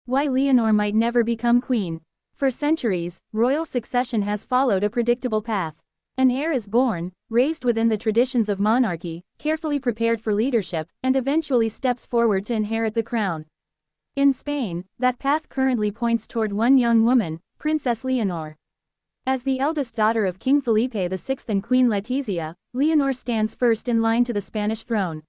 Why Leonor might never become queen. For centuries, royal succession has followed a predictable path. An heir is born, raised within the traditions of monarchy, carefully prepared for leadership, and eventually steps forward to inherit the crown. In Spain, that path currently points toward one young woman, Princess Leonor. As the eldest daughter of King Felipe VI and Queen Letizia, Leonor stands first in line to the Spanish throne.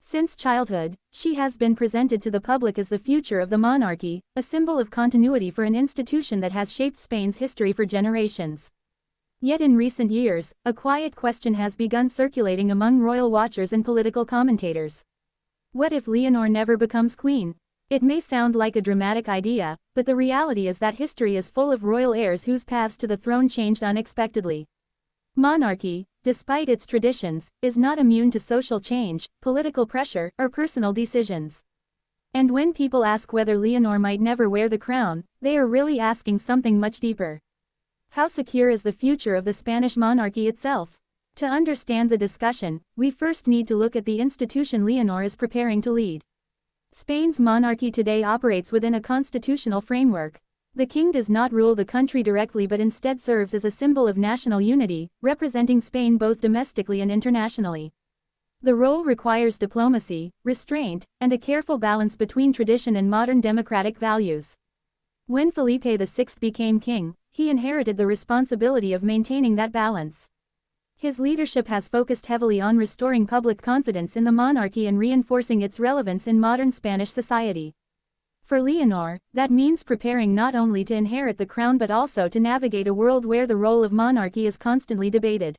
Since childhood, she has been presented to the public as the future of the monarchy, a symbol of continuity for an institution that has shaped Spain's history for generations. Yet in recent years, a quiet question has begun circulating among royal watchers and political commentators. What if Leonor never becomes queen? It may sound like a dramatic idea, but the reality is that history is full of royal heirs whose paths to the throne changed unexpectedly. Monarchy, despite its traditions, is not immune to social change, political pressure, or personal decisions. And when people ask whether Leonor might never wear the crown, they are really asking something much deeper. How secure is the future of the Spanish monarchy itself? To understand the discussion, we first need to look at the institution Leonor is preparing to lead. Spain's monarchy today operates within a constitutional framework. The king does not rule the country directly but instead serves as a symbol of national unity, representing Spain both domestically and internationally. The role requires diplomacy, restraint, and a careful balance between tradition and modern democratic values. When Felipe VI became king, he inherited the responsibility of maintaining that balance. His leadership has focused heavily on restoring public confidence in the monarchy and reinforcing its relevance in modern Spanish society. For Leonor, that means preparing not only to inherit the crown but also to navigate a world where the role of monarchy is constantly debated.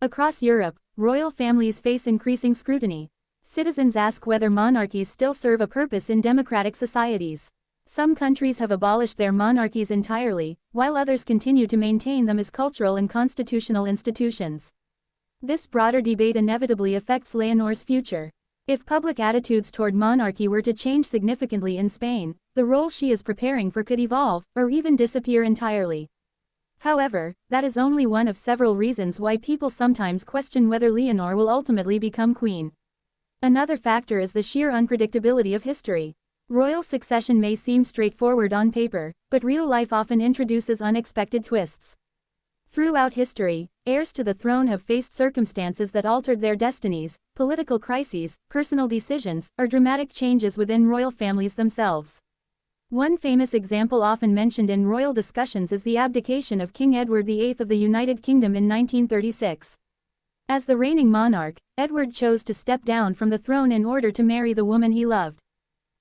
Across Europe, royal families face increasing scrutiny. Citizens ask whether monarchies still serve a purpose in democratic societies. Some countries have abolished their monarchies entirely, while others continue to maintain them as cultural and constitutional institutions. This broader debate inevitably affects Leonor's future. If public attitudes toward monarchy were to change significantly in Spain, the role she is preparing for could evolve, or even disappear entirely. However, that is only one of several reasons why people sometimes question whether Leonor will ultimately become queen. Another factor is the sheer unpredictability of history. Royal succession may seem straightforward on paper, but real life often introduces unexpected twists. Throughout history, heirs to the throne have faced circumstances that altered their destinies, political crises, personal decisions, or dramatic changes within royal families themselves. One famous example often mentioned in royal discussions is the abdication of King Edward VIII of the United Kingdom in 1936. As the reigning monarch, Edward chose to step down from the throne in order to marry the woman he loved.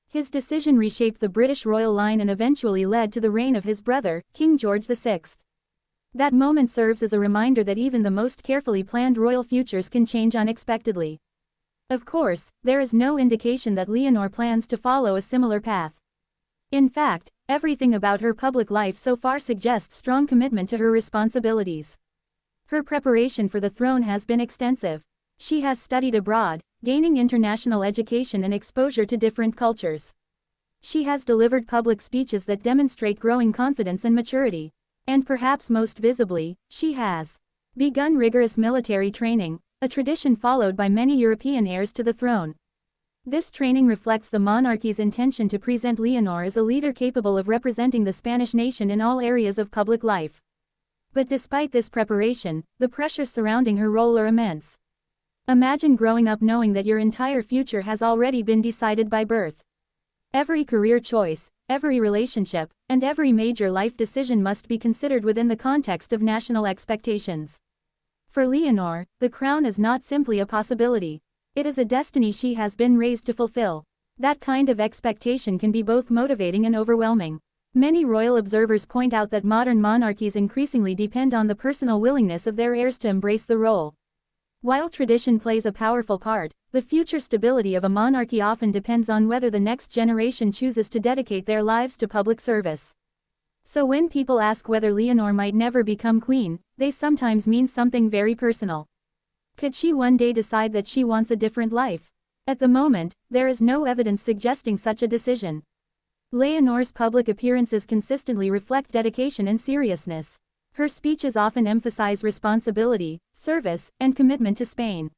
His decision reshaped the British royal line and eventually led to the reign of his brother, King George VI. That moment serves as a reminder that even the most carefully planned royal futures can change unexpectedly. Of course, there is no indication that Leonor plans to follow a similar path. In fact, everything about her public life so far suggests strong commitment to her responsibilities. Her preparation for the throne has been extensive. She has studied abroad, gaining international education and exposure to different cultures. She has delivered public speeches that demonstrate growing confidence and maturity. And perhaps most visibly, she has begun rigorous military training, a tradition followed by many European heirs to the throne. This training reflects the monarchy's intention to present Leonor as a leader capable of representing the Spanish nation in all areas of public life. But despite this preparation, the pressures surrounding her role are immense. Imagine growing up knowing that your entire future has already been decided by birth. Every career choice, every relationship, and every major life decision must be considered within the context of national expectations. For Leonor, the crown is not simply a possibility. It is a destiny she has been raised to fulfill. That kind of expectation can be both motivating and overwhelming. Many royal observers point out that modern monarchies increasingly depend on the personal willingness of their heirs to embrace the role. While tradition plays a powerful part, the future stability of a monarchy often depends on whether the next generation chooses to dedicate their lives to public service. So when people ask whether Leonor might never become queen, they sometimes mean something very personal. Could she one day decide that she wants a different life? At the moment, there is no evidence suggesting such a decision. Leonor's public appearances consistently reflect dedication and seriousness. Her speeches often emphasize responsibility, service, and commitment to Spain.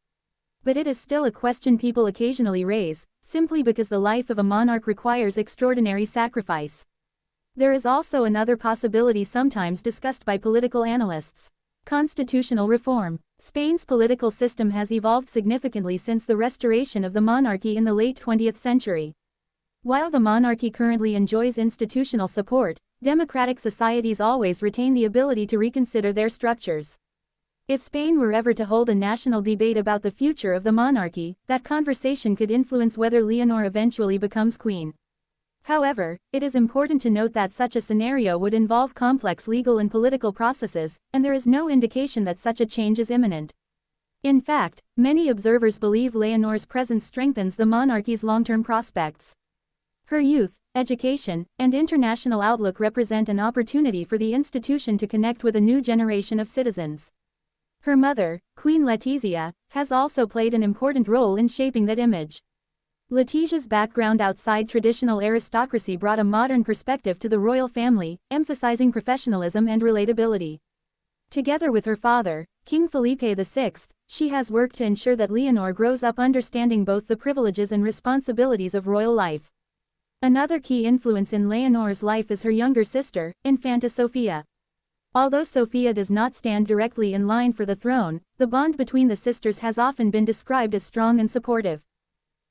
But it is still a question people occasionally raise, simply because the life of a monarch requires extraordinary sacrifice. There is also another possibility sometimes discussed by political analysts. Constitutional reform. Spain's political system has evolved significantly since the restoration of the monarchy in the late 20th century. While the monarchy currently enjoys institutional support, democratic societies always retain the ability to reconsider their structures. If Spain were ever to hold a national debate about the future of the monarchy, that conversation could influence whether Leonor eventually becomes queen. However, it is important to note that such a scenario would involve complex legal and political processes, and there is no indication that such a change is imminent. In fact, many observers believe Leonor's presence strengthens the monarchy's long-term prospects. Her youth, education, and international outlook represent an opportunity for the institution to connect with a new generation of citizens. Her mother, Queen Letizia, has also played an important role in shaping that image. Letizia's background outside traditional aristocracy brought a modern perspective to the royal family, emphasizing professionalism and relatability. Together with her father, King Felipe VI, she has worked to ensure that Leonor grows up understanding both the privileges and responsibilities of royal life. Another key influence in Leonor's life is her younger sister, Infanta Sofia. Although Sofia does not stand directly in line for the throne, the bond between the sisters has often been described as strong and supportive.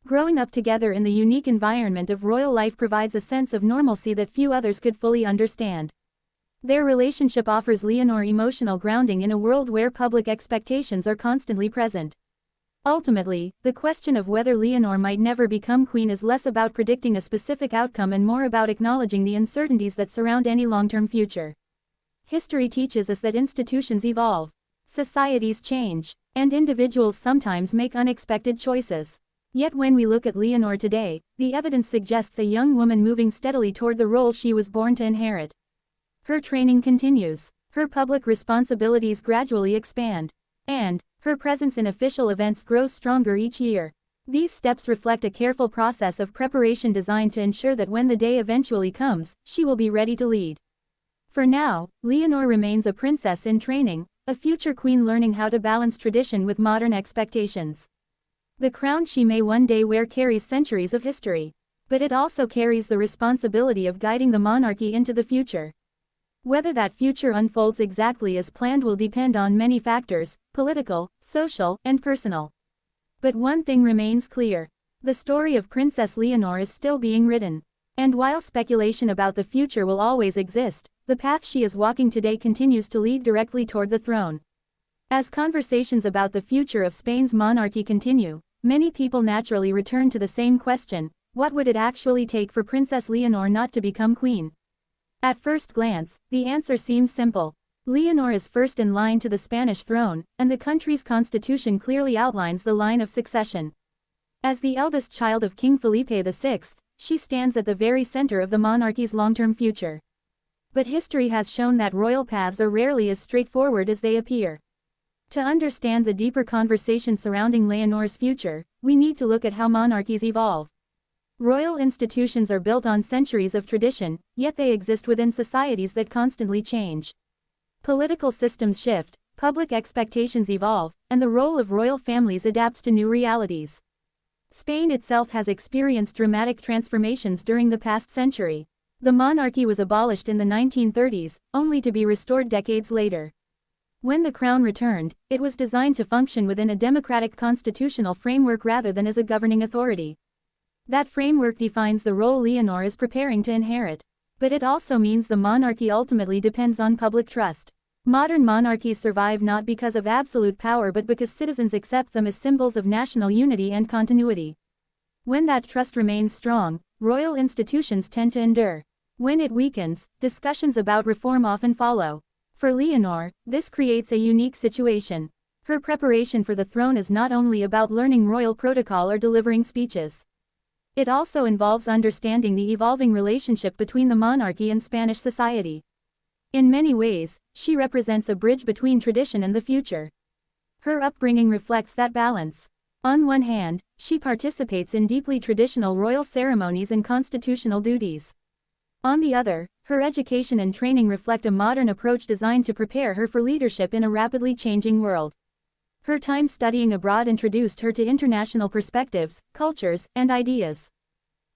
Growing up together in the unique environment of royal life provides a sense of normalcy that few others could fully understand. Their relationship offers Leonor emotional grounding in a world where public expectations are constantly present. Ultimately, the question of whether Leonor might never become queen is less about predicting a specific outcome and more about acknowledging the uncertainties that surround any long-term future. History teaches us that institutions evolve, societies change, and individuals sometimes make unexpected choices. Yet when we look at Leonor today, the evidence suggests a young woman moving steadily toward the role she was born to inherit. Her training continues, her public responsibilities gradually expand, and her presence in official events grows stronger each year. These steps reflect a careful process of preparation designed to ensure that when the day eventually comes, she will be ready to lead. For now, Leonor remains a princess in training, a future queen learning how to balance tradition with modern expectations. The crown she may one day wear carries centuries of history, but it also carries the responsibility of guiding the monarchy into the future. Whether that future unfolds exactly as planned will depend on many factors, political, social, and personal. But one thing remains clear. The story of Princess Leonor is still being written. And while speculation about the future will always exist, the path she is walking today continues to lead directly toward the throne. As conversations about the future of Spain's monarchy continue, many people naturally return to the same question: what would it actually take for Princess Leonor not to become queen? At first glance, the answer seems simple. Leonor is first in line to the Spanish throne, and the country's constitution clearly outlines the line of succession. As the eldest child of King Felipe VI, she stands at the very center of the monarchy's long-term future. But history has shown that royal paths are rarely as straightforward as they appear. To understand the deeper conversation surrounding Leonor's future, we need to look at how monarchies evolve. Royal institutions are built on centuries of tradition, yet they exist within societies that constantly change. Political systems shift, public expectations evolve, and the role of royal families adapts to new realities. Spain itself has experienced dramatic transformations during the past century. The monarchy was abolished in the 1930s, only to be restored decades later. When the crown returned, it was designed to function within a democratic constitutional framework rather than as a governing authority. That framework defines the role Leonor is preparing to inherit. But it also means the monarchy ultimately depends on public trust. Modern monarchies survive not because of absolute power but because citizens accept them as symbols of national unity and continuity. When that trust remains strong, royal institutions tend to endure. When it weakens, discussions about reform often follow. For Leonor, this creates a unique situation. Her preparation for the throne is not only about learning royal protocol or delivering speeches. It also involves understanding the evolving relationship between the monarchy and Spanish society. In many ways, she represents a bridge between tradition and the future. Her upbringing reflects that balance. On one hand, she participates in deeply traditional royal ceremonies and constitutional duties. On the other, her education and training reflect a modern approach designed to prepare her for leadership in a rapidly changing world. Her time studying abroad introduced her to international perspectives, cultures, and ideas.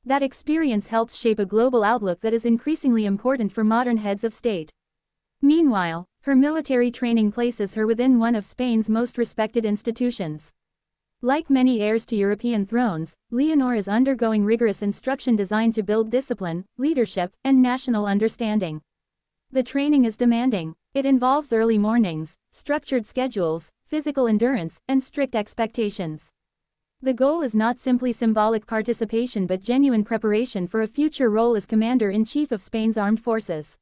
That experience helps shape a global outlook that is increasingly important for modern heads of state. Meanwhile, her military training places her within one of Spain's most respected institutions. Like many heirs to European thrones, Leonor is undergoing rigorous instruction designed to build discipline, leadership, and national understanding. The training is demanding. It involves early mornings, structured schedules, physical endurance, and strict expectations. The goal is not simply symbolic participation but genuine preparation for a future role as Commander-in-Chief of Spain's armed forces.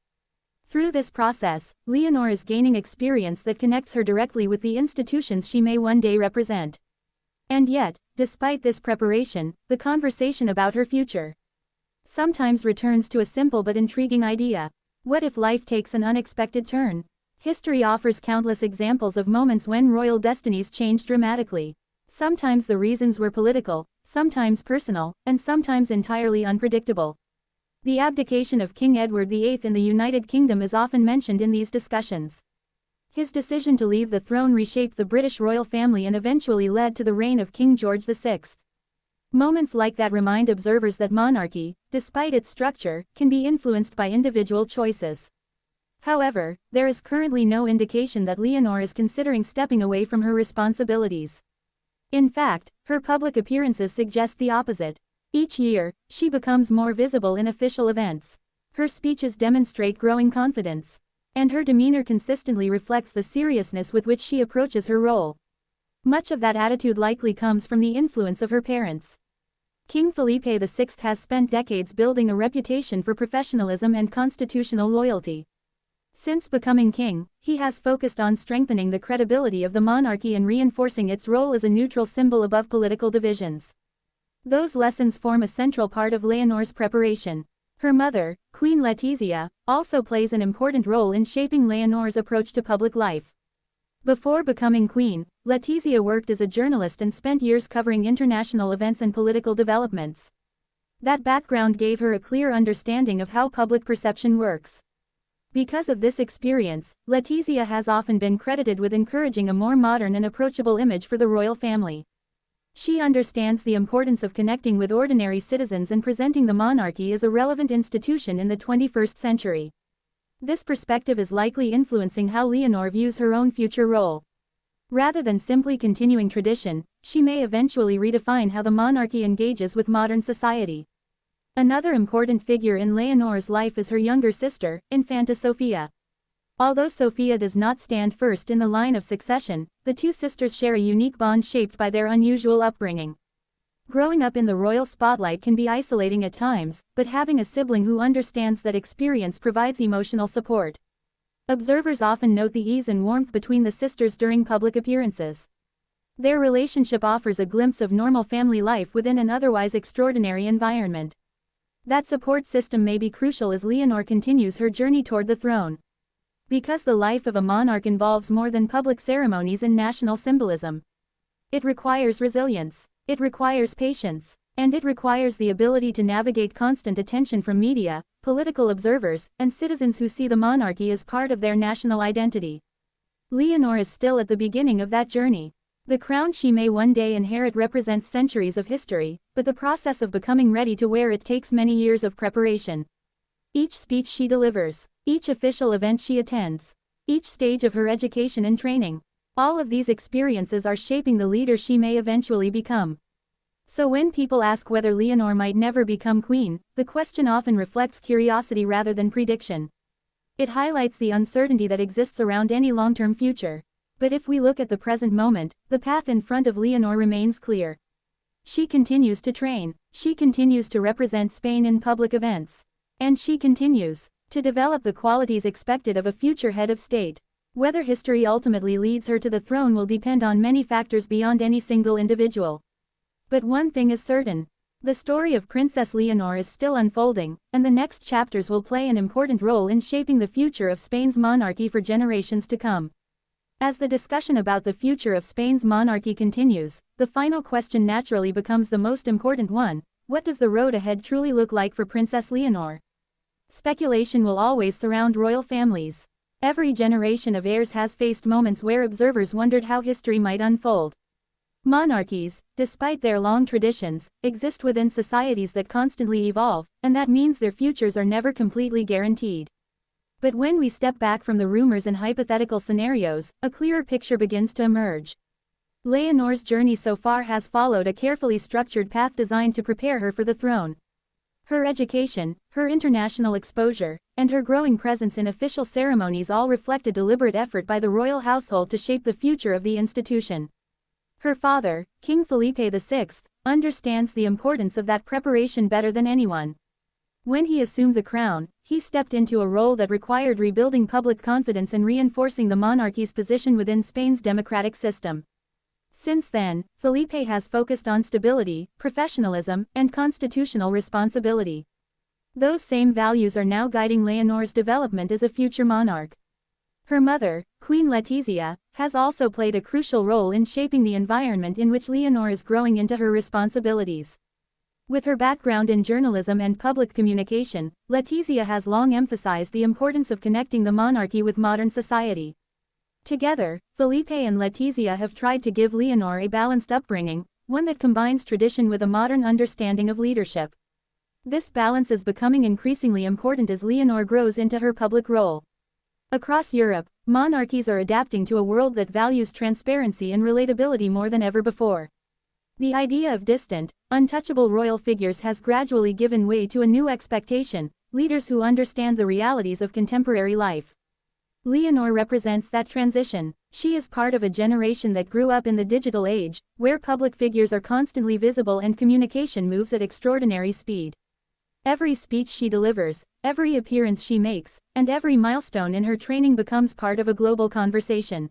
Through this process, Leonor is gaining experience that connects her directly with the institutions she may one day represent. And yet, despite this preparation, the conversation about her future sometimes returns to a simple but intriguing idea. What if life takes an unexpected turn? History offers countless examples of moments when royal destinies changed dramatically. Sometimes the reasons were political, sometimes personal, and sometimes entirely unpredictable. The abdication of King Edward VIII in the United Kingdom is often mentioned in these discussions. His decision to leave the throne reshaped the British royal family and eventually led to the reign of King George VI. Moments like that remind observers that monarchy, despite its structure, can be influenced by individual choices. However, there is currently no indication that Leonor is considering stepping away from her responsibilities. In fact, her public appearances suggest the opposite. Each year, she becomes more visible in official events. Her speeches demonstrate growing confidence. And her demeanor consistently reflects the seriousness with which she approaches her role. Much of that attitude likely comes from the influence of her parents. King Felipe VI has spent decades building a reputation for professionalism and constitutional loyalty. Since becoming king, he has focused on strengthening the credibility of the monarchy and reinforcing its role as a neutral symbol above political divisions. Those lessons form a central part of Leonor's preparation. Her mother, Queen Letizia, also plays an important role in shaping Leonor's approach to public life. Before becoming queen, Letizia worked as a journalist and spent years covering international events and political developments. That background gave her a clear understanding of how public perception works. Because of this experience, Letizia has often been credited with encouraging a more modern and approachable image for the royal family. She understands the importance of connecting with ordinary citizens and presenting the monarchy as a relevant institution in the 21st century. This perspective is likely influencing how Leonor views her own future role. Rather than simply continuing tradition, she may eventually redefine how the monarchy engages with modern society. Another important figure in Leonor's life is her younger sister, Infanta Sofia. Although Sofia does not stand first in the line of succession, the two sisters share a unique bond shaped by their unusual upbringing. Growing up in the royal spotlight can be isolating at times, but having a sibling who understands that experience provides emotional support. Observers often note the ease and warmth between the sisters during public appearances. Their relationship offers a glimpse of normal family life within an otherwise extraordinary environment. That support system may be crucial as Leonor continues her journey toward the throne. Because the life of a monarch involves more than public ceremonies and national symbolism. It requires resilience, it requires patience, and it requires the ability to navigate constant attention from media, political observers, and citizens who see the monarchy as part of their national identity. Leonor is still at the beginning of that journey. The crown she may one day inherit represents centuries of history, but the process of becoming ready to wear it takes many years of preparation. Each speech she delivers, each official event she attends, each stage of her education and training, all of these experiences are shaping the leader she may eventually become. So when people ask whether Leonor might never become queen, the question often reflects curiosity rather than prediction. It highlights the uncertainty that exists around any long-term future. But if we look at the present moment, the path in front of Leonor remains clear. She continues to train, she continues to represent Spain in public events. And she continues to develop the qualities expected of a future head of state. Whether history ultimately leads her to the throne will depend on many factors beyond any single individual. But one thing is certain. The story of Princess Leonor is still unfolding, and the next chapters will play an important role in shaping the future of Spain's monarchy for generations to come. As the discussion about the future of Spain's monarchy continues, the final question naturally becomes the most important one: what does the road ahead truly look like for Princess Leonor? Speculation will always surround royal families. Every generation of heirs has faced moments where observers wondered how history might unfold. Monarchies, despite their long traditions, exist within societies that constantly evolve, and that means their futures are never completely guaranteed. But when we step back from the rumors and hypothetical scenarios, a clearer picture begins to emerge. Leonor's journey so far has followed a carefully structured path designed to prepare her for the throne. Her education, her international exposure, and her growing presence in official ceremonies all reflect a deliberate effort by the royal household to shape the future of the institution. Her father, King Felipe VI, understands the importance of that preparation better than anyone. When he assumed the crown, he stepped into a role that required rebuilding public confidence and reinforcing the monarchy's position within Spain's democratic system. Since then, Felipe has focused on stability, professionalism, and constitutional responsibility. Those same values are now guiding Leonor's development as a future monarch. Her mother, Queen Letizia, has also played a crucial role in shaping the environment in which Leonor is growing into her responsibilities. With her background in journalism and public communication, Letizia has long emphasized the importance of connecting the monarchy with modern society. Together, Felipe and Letizia have tried to give Leonor a balanced upbringing, one that combines tradition with a modern understanding of leadership. This balance is becoming increasingly important as Leonor grows into her public role. Across Europe, monarchies are adapting to a world that values transparency and relatability more than ever before. The idea of distant, untouchable royal figures has gradually given way to a new expectation: leaders who understand the realities of contemporary life. Leonor represents that transition. She is part of a generation that grew up in the digital age, where public figures are constantly visible and communication moves at extraordinary speed. Every speech she delivers, every appearance she makes, and every milestone in her training becomes part of a global conversation.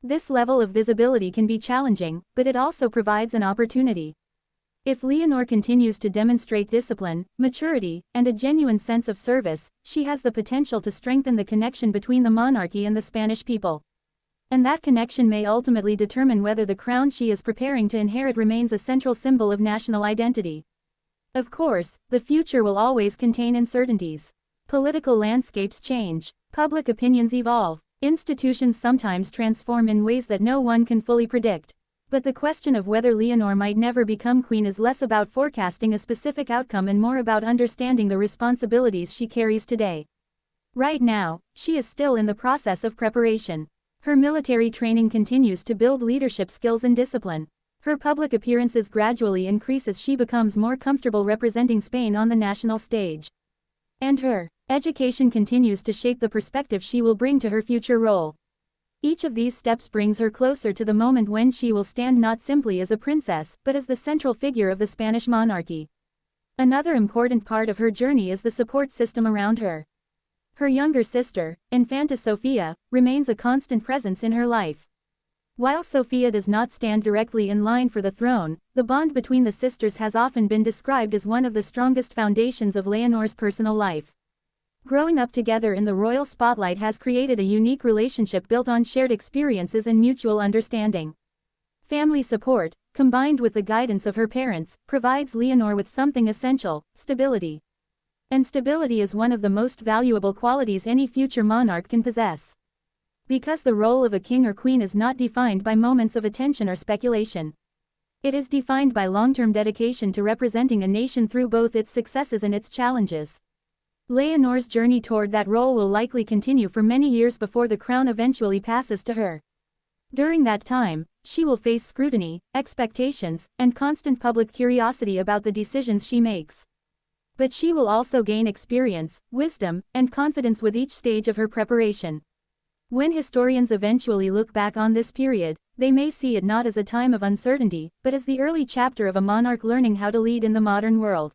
This level of visibility can be challenging, but it also provides an opportunity. If Leonor continues to demonstrate discipline, maturity, and a genuine sense of service, she has the potential to strengthen the connection between the monarchy and the Spanish people. And that connection may ultimately determine whether the crown she is preparing to inherit remains a central symbol of national identity. Of course, the future will always contain uncertainties. Political landscapes change, public opinions evolve, institutions sometimes transform in ways that no one can fully predict. But the question of whether Leonor might never become queen is less about forecasting a specific outcome and more about understanding the responsibilities she carries today. Right now, she is still in the process of preparation. Her military training continues to build leadership skills and discipline. Her public appearances gradually increase as she becomes more comfortable representing Spain on the national stage. And her education continues to shape the perspective she will bring to her future role. Each of these steps brings her closer to the moment when she will stand not simply as a princess, but as the central figure of the Spanish monarchy. Another important part of her journey is the support system around her. Her younger sister, Infanta Sofia, remains a constant presence in her life. While Sofia does not stand directly in line for the throne, the bond between the sisters has often been described as one of the strongest foundations of Leonor's personal life. Growing up together in the royal spotlight has created a unique relationship built on shared experiences and mutual understanding. Family support, combined with the guidance of her parents, provides Leonor with something essential: stability. And stability is one of the most valuable qualities any future monarch can possess. Because the role of a king or queen is not defined by moments of attention or speculation. It is defined by long-term dedication to representing a nation through both its successes and its challenges. Leonor's journey toward that role will likely continue for many years before the crown eventually passes to her. During that time, she will face scrutiny, expectations, and constant public curiosity about the decisions she makes. But she will also gain experience, wisdom, and confidence with each stage of her preparation. When historians eventually look back on this period, they may see it not as a time of uncertainty, but as the early chapter of a monarch learning how to lead in the modern world.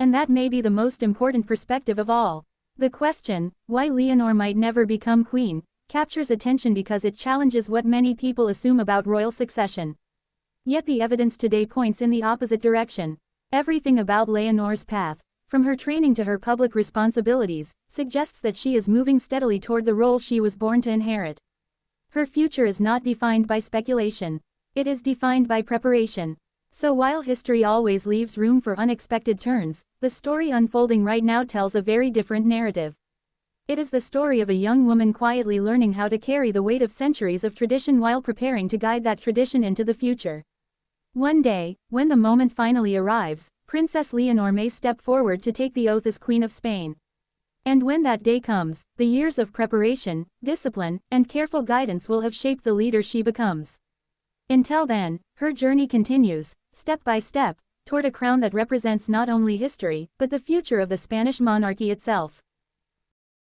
And that may be the most important perspective of all. The question, why Leonor might never become queen, captures attention because it challenges what many people assume about royal succession. Yet the evidence today points in the opposite direction. Everything about Leonor's path, from her training to her public responsibilities, suggests that she is moving steadily toward the role she was born to inherit. Her future is not defined by speculation. It is defined by preparation. So while history always leaves room for unexpected turns, the story unfolding right now tells a very different narrative. It is the story of a young woman quietly learning how to carry the weight of centuries of tradition while preparing to guide that tradition into the future. One day, when the moment finally arrives, Princess Leonor may step forward to take the oath as Queen of Spain. And when that day comes, the years of preparation, discipline, and careful guidance will have shaped the leader she becomes. Until then, her journey continues, step by step, toward a crown that represents not only history, but the future of the Spanish monarchy itself.